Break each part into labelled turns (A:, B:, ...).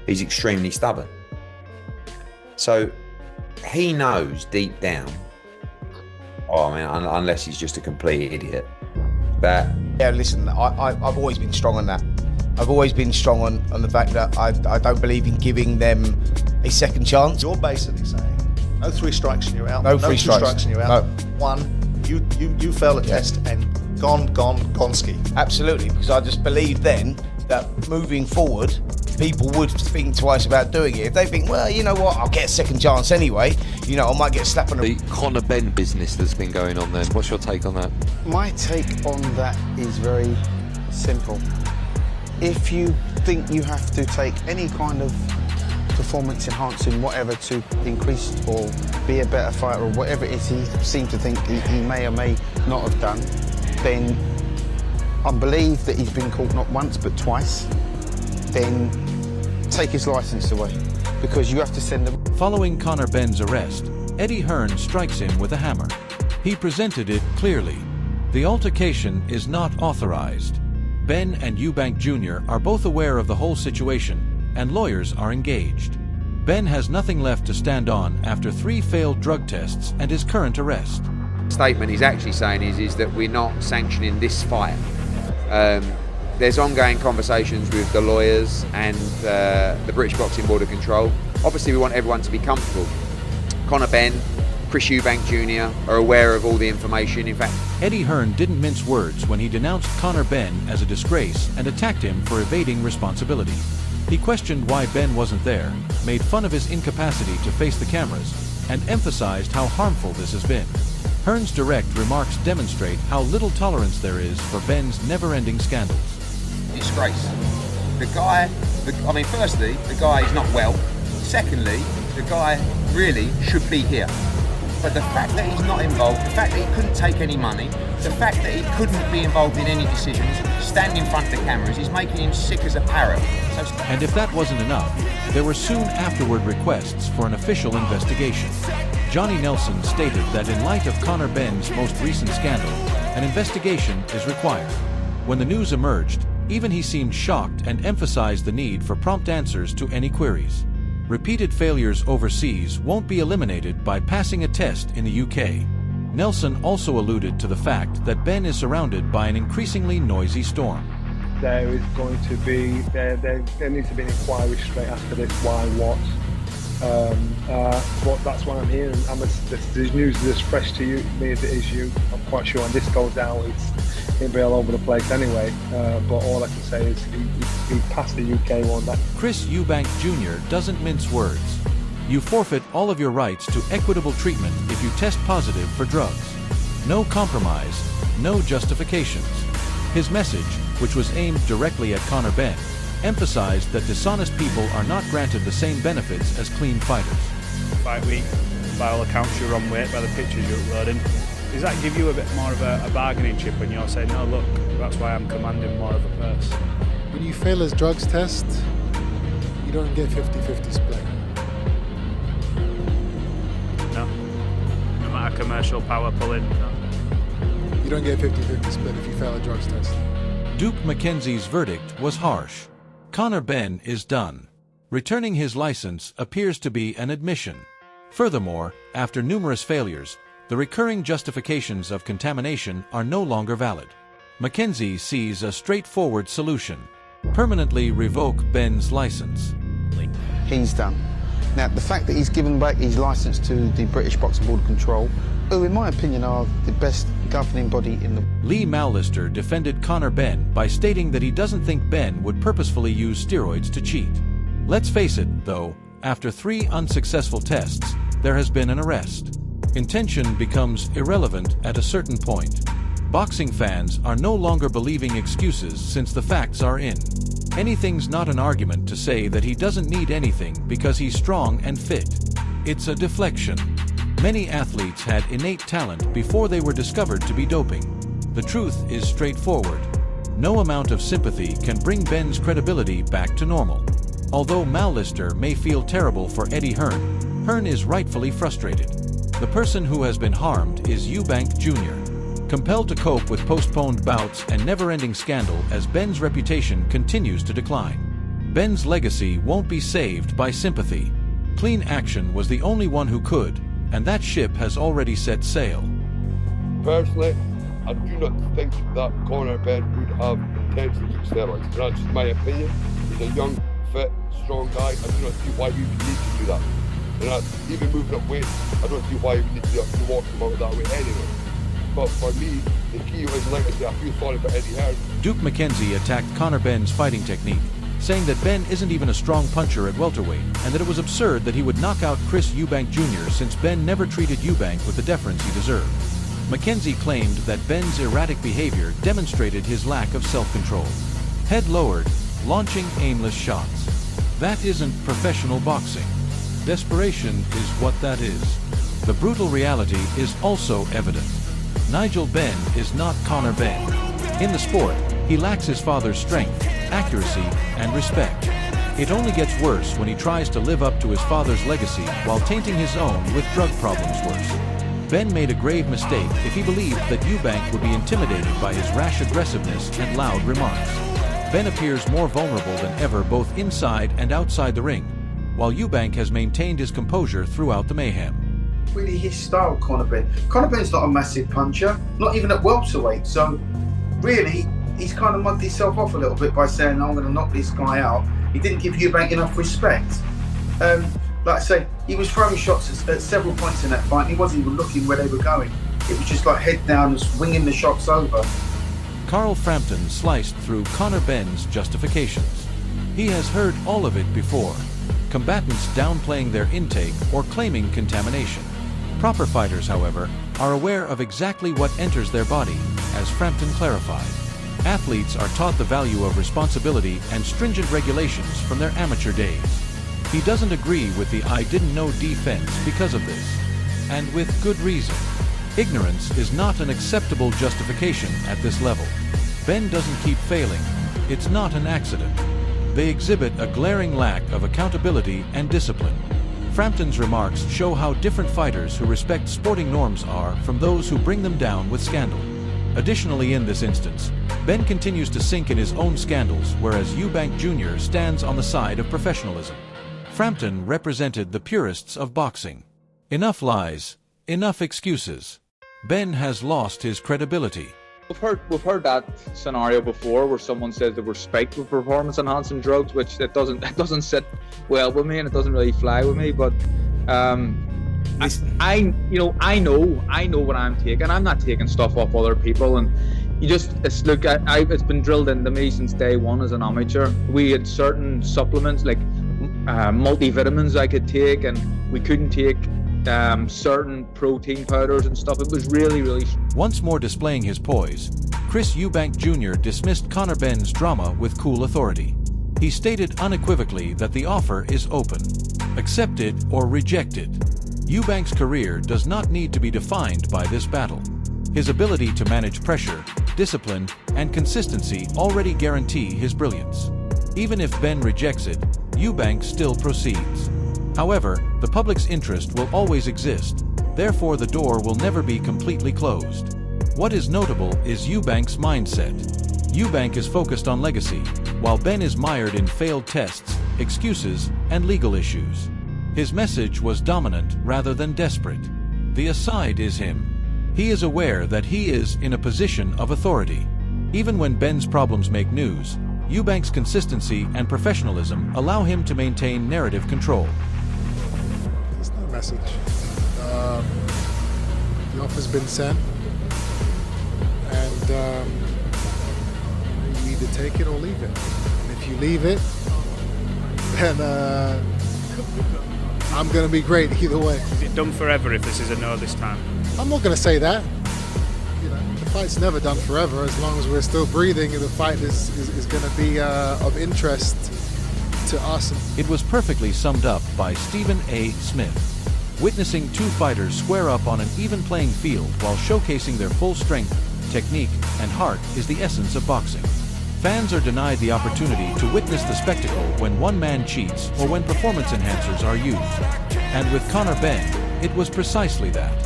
A: he's extremely stubborn. So he knows deep down, unless he's just a complete idiot, that...
B: Yeah, listen, I've always been strong on that. I've always been strong on the fact that I don't believe in giving them a second chance.
C: You're basically saying, no 3 strikes and you're out.
B: No 3 strikes
C: and you're out.
B: No.
C: One, you fail a test and gone ski.
B: Absolutely, because I just believe then that moving forward, people would think twice about doing it. If they think, well, you know what, I'll get a second chance anyway, you know, I might get slapped on
D: the Conor Benn business that's been going on then. What's your take on that?
E: My take on that is very simple. If you think you have to take any kind of performance enhancing whatever to increase or be a better fighter or whatever it is he seems to think he may or may not have done, then I believe that he's been caught not once but twice, then take his licence away, because you have to send them.
F: Following Conor Benn's arrest, Eddie Hearn strikes him with a hammer. He presented it clearly. The altercation is not authorized. Benn and Eubank Jr. are both aware of the whole situation, and lawyers are engaged. Benn has nothing left to stand on after 3 failed drug tests and his current arrest.
A: The statement he's actually saying is that we're not sanctioning this fight. There's ongoing conversations with the lawyers and the British Boxing Board of Control. Obviously, we want everyone to be comfortable. Conor Benn, Chris Eubank Jr. are aware of all the information. In fact,
F: Eddie Hearn didn't mince words when he denounced Conor Benn as a disgrace and attacked him for evading responsibility. He questioned why Benn wasn't there, made fun of his incapacity to face the cameras, and emphasized how harmful this has been. Hearn's direct remarks demonstrate how little tolerance there is for Benn's never-ending scandals.
A: Disgrace. The guy, firstly, the guy is not well. Secondly, the guy really should be here. But the fact that he's not involved, the fact that he couldn't take any money, the fact that he couldn't be involved in any decisions, stand in front of the cameras, is making him sick as a parrot.
F: And if that wasn't enough, there were soon afterward requests for an official investigation. Johnny Nelson stated that in light of Conor Benn's most recent scandal, an investigation is required. When the news emerged, even he seemed shocked and emphasized the need for prompt answers to any queries. Repeated failures overseas won't be eliminated by passing a test in the UK. Nelson also alluded to the fact that Benn is surrounded by an increasingly noisy storm.
G: There is going to be, there needs to be an inquiry straight after this, why, what. But that's why I'm here. This news is as fresh to me as it is you. I'm quite sure when this goes out, it'll be all over the place anyway. But all I can say is he passed the UK one.
F: Chris Eubank Jr. doesn't mince words. You forfeit all of your rights to equitable treatment if you test positive for drugs. No compromise, no justifications. His message, which was aimed directly at Conor Benn, emphasized that dishonest people are not granted the same benefits as clean fighters.
H: Fight week, by all accounts you're on weight by the pictures you're uploading. Does that give you a bit more of a bargaining chip when you're saying, no look, that's why I'm commanding more of a purse?
I: When you fail a drugs test, you don't get 50-50 split.
H: No? No matter commercial power pulling, no?
I: You don't get 50-50 split if you fail a drugs test.
F: Duke McKenzie's verdict was harsh. Conor Benn is done. Returning his license appears to be an admission. Furthermore, after numerous failures, the recurring justifications of contamination are no longer valid. McKenzie sees a straightforward solution: permanently revoke Benn's license.
E: He's done. Now, the fact that he's given back his licence to the British Boxing Board of Control, who in my opinion are the best governing body in the...
F: Lee Mallister defended Conor Benn by stating that he doesn't think Benn would purposefully use steroids to cheat. Let's face it, though, after 3 unsuccessful tests, there has been an arrest. Intention becomes irrelevant at a certain point. Boxing fans are no longer believing excuses since the facts are in. Anything's not an argument to say that he doesn't need anything because he's strong and fit. It's a deflection. Many athletes had innate talent before they were discovered to be doping. The truth is straightforward. No amount of sympathy can bring Benn's credibility back to normal. Although Mallister may feel terrible for Eddie Hearn, Hearn is rightfully frustrated. The person who has been harmed is Eubank Jr., compelled to cope with postponed bouts and never-ending scandal as Benn's reputation continues to decline. Benn's legacy won't be saved by sympathy. Clean action was the only one who could, and that ship has already set sail.
J: Personally, I do not think that Conor Benn would have intentionally used steroids. That's just my opinion. He's a young, fit, strong guy. I do not see why he would need to do that. And even moving up weight, I don't see why he would need to walk him out that way anyway. But for me, the key was, like I said, I feel sorry for Eddie Hearn.
F: Duke McKenzie attacked Conor Benn's fighting technique, saying that Benn isn't even a strong puncher at welterweight, and that it was absurd that he would knock out Chris Eubank Jr. since Benn never treated Eubank with the deference he deserved. McKenzie claimed that Benn's erratic behavior demonstrated his lack of self-control. Head lowered, launching aimless shots. That isn't professional boxing. Desperation is what that is. The brutal reality is also evident. Nigel Benn is not Conor Benn. In the sport, he lacks his father's strength, accuracy, and respect. It only gets worse when he tries to live up to his father's legacy while tainting his own with drug problems worse. Benn made a grave mistake if he believed that Eubank would be intimidated by his rash aggressiveness and loud remarks. Benn appears more vulnerable than ever both inside and outside the ring, while Eubank has maintained his composure throughout the mayhem.
E: Really his style, Conor Benn. Conor Benn's not a massive puncher, not even at welterweight, so really he's kind of mugged himself off a little bit by saying, I'm going to knock this guy out. He didn't give Eubank enough respect. Like I say, he was throwing shots at several points in that fight, and he wasn't even looking where they were going. It was just like head down and swinging the shots over.
F: Carl Frampton sliced through Conor Benn's justifications. He has heard all of it before. Combatants downplaying their intake or claiming contamination. Proper fighters, however, are aware of exactly what enters their body, as Frampton clarified. Athletes are taught the value of responsibility and stringent regulations from their amateur days. He doesn't agree with the "I didn't know" defense because of this. And with good reason. Ignorance is not an acceptable justification at this level. Benn doesn't keep failing. It's not an accident. They exhibit a glaring lack of accountability and discipline. Frampton's remarks show how different fighters who respect sporting norms are from those who bring them down with scandal. Additionally, in this instance, Benn continues to sink in his own scandals, whereas Eubank Jr. stands on the side of professionalism. Frampton represented the purists of boxing. Enough lies, enough excuses. Benn has lost his credibility.
K: We've heard that scenario before where someone says they were spiked with performance-enhancing drugs, which it doesn't sit well with me and it doesn't really fly with me. But I know what I'm taking. I'm not taking stuff off other people, and it's been drilled into me since day one as an amateur. We had certain supplements like multivitamins I could take, and we couldn't take certain protein powders and stuff. It was really.
F: Once more displaying his poise, Chris Eubank Jr. dismissed Conor Benn's drama with cool authority. He stated unequivocally that the offer is open. Accepted or rejected. Eubank's career does not need to be defined by this battle. His ability to manage pressure, discipline, and consistency already guarantee his brilliance. Even if Benn rejects it, Eubank still proceeds. However, the public's interest will always exist, therefore the door will never be completely closed. What is notable is Eubank's mindset. Eubank is focused on legacy, while Benn is mired in failed tests, excuses, and legal issues. His message was dominant rather than desperate. The aside is him. He is aware that he is in a position of authority. Even when Benn's problems make news, Eubank's consistency and professionalism allow him to maintain narrative control.
I: There's no message. The offer's been sent, and you either take it or leave it. And if you leave it, then I'm going to be great either way.
H: Is it done forever if this is a no this time?
I: I'm not going to say that. The fight's never done forever. As long as we're still breathing, the fight is going to be of interest to us.
F: It was perfectly summed up by Stephen A. Smith. Witnessing two fighters square up on an even playing field while showcasing their full strength, technique, and heart is the essence of boxing. Fans are denied the opportunity to witness the spectacle when one man cheats or when performance enhancers are used. And with Conor Benn, it was precisely that.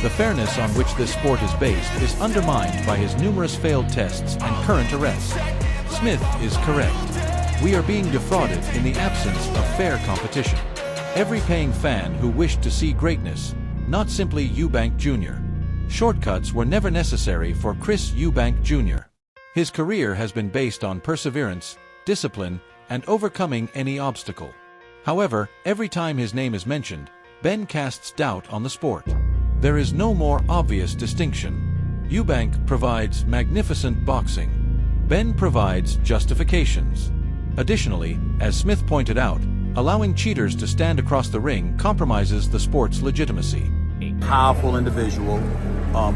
F: The fairness on which this sport is based is undermined by his numerous failed tests and current arrests. Smith is correct. We are being defrauded in the absence of fair competition. Every paying fan who wished to see greatness, not simply Eubank Jr. Shortcuts were never necessary for Chris Eubank Jr. His career has been based on perseverance, discipline, and overcoming any obstacle. However, every time his name is mentioned, Benn casts doubt on the sport. There is no more obvious distinction. Eubank provides magnificent boxing. Benn provides justifications. Additionally, as Smith pointed out, allowing cheaters to stand across the ring compromises the sport's legitimacy.
L: A powerful individual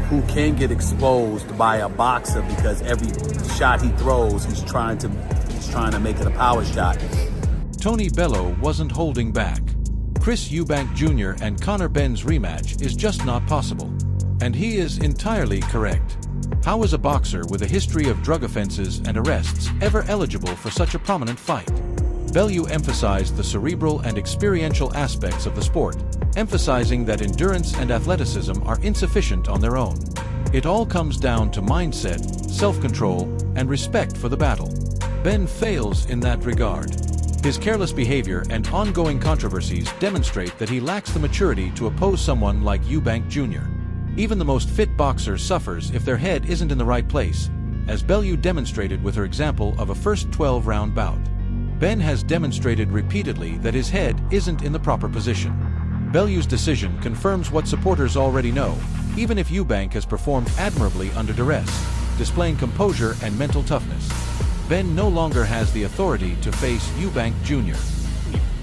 L: who can get exposed by a boxer because every shot he throws, he's trying to make it a power shot.
F: Tony Bellew wasn't holding back. Chris Eubank Jr. and Conor Benn's rematch is just not possible. And he is entirely correct. How is a boxer with a history of drug offenses and arrests ever eligible for such a prominent fight? Bellew emphasized the cerebral and experiential aspects of the sport, emphasizing that endurance and athleticism are insufficient on their own. It all comes down to mindset, self-control, and respect for the battle. Benn fails in that regard. His careless behavior and ongoing controversies demonstrate that he lacks the maturity to oppose someone like Eubank Jr. Even the most fit boxer suffers if their head isn't in the right place, as Bellew demonstrated with her example of a first 12-round bout. Benn has demonstrated repeatedly that his head isn't in the proper position. Bellew's decision confirms what supporters already know, even if Eubank has performed admirably under duress, displaying composure and mental toughness. Benn no longer has the authority to face Eubank Jr.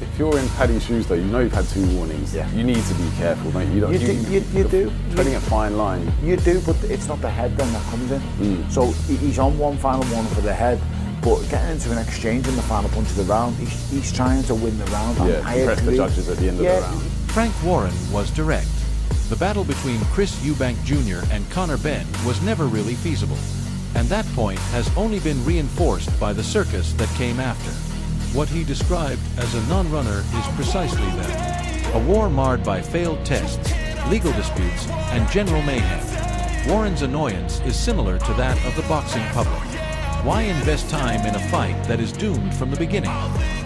M: If you're in Paddy's shoes though, you know you've had 2 warnings. Yeah. You need to be careful, don't you?
N: You do.
M: Treading a fine line.
N: You do, but it's not the head then that comes in. So he's on one final warning for the head, but getting into an exchange in the final punch of the round, he's trying to win the round.
M: Yeah, impress the judges at the end of the round.
F: Frank Warren was direct. The battle between Chris Eubank Jr. and Conor Benn was never really feasible. And that point has only been reinforced by the circus that came after. What he described as a non-runner is precisely that. A war marred by failed tests, legal disputes, and general mayhem. Warren's annoyance is similar to that of the boxing public. Why invest time in a fight that is doomed from the beginning?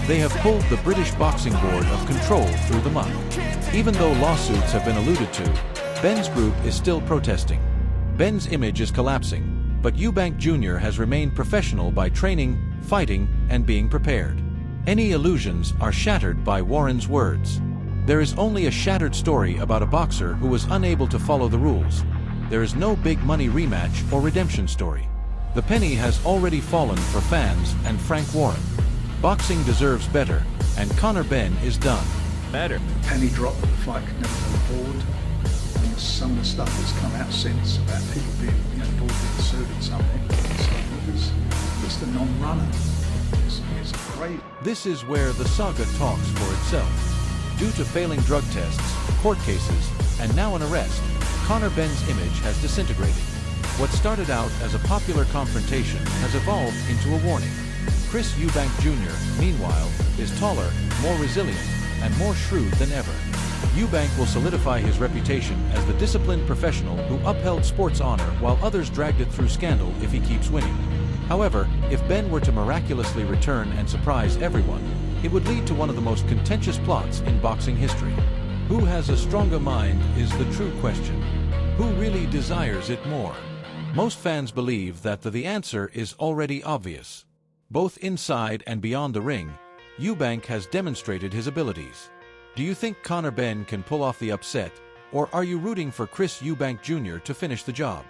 F: They have pulled the British Boxing Board of control through the muck. Even though lawsuits have been alluded to, Benn's group is still protesting. Benn's image is collapsing, but Eubank Jr. has remained professional by training, fighting, and being prepared. Any illusions are shattered by Warren's words. There is only a shattered story about a boxer who was unable to follow the rules. There is no big money rematch or redemption story. The penny has already fallen for fans and Frank Warren. Boxing deserves better, and Conor Benn is done.
O: Better. Penny dropped, but the fight could never go forward. And some of the stuff that's come out since about people being, board being sued and something. It's just a non-runner. It's great.
F: This is where the saga talks for itself. Due to failing drug tests, court cases, and now an arrest, Conor Benn's image has disintegrated. What started out as a popular confrontation has evolved into a warning. Chris Eubank Jr., meanwhile, is taller, more resilient, and more shrewd than ever. Eubank will solidify his reputation as the disciplined professional who upheld sports honor while others dragged it through scandal if he keeps winning. However, if Benn were to miraculously return and surprise everyone, it would lead to one of the most contentious plots in boxing history. Who has a stronger mind is the true question. Who really desires it more? Most fans believe that the answer is already obvious. Both inside and beyond the ring, Eubank has demonstrated his abilities. Do you think Conor Benn can pull off the upset, or are you rooting for Chris Eubank Jr. to finish the job?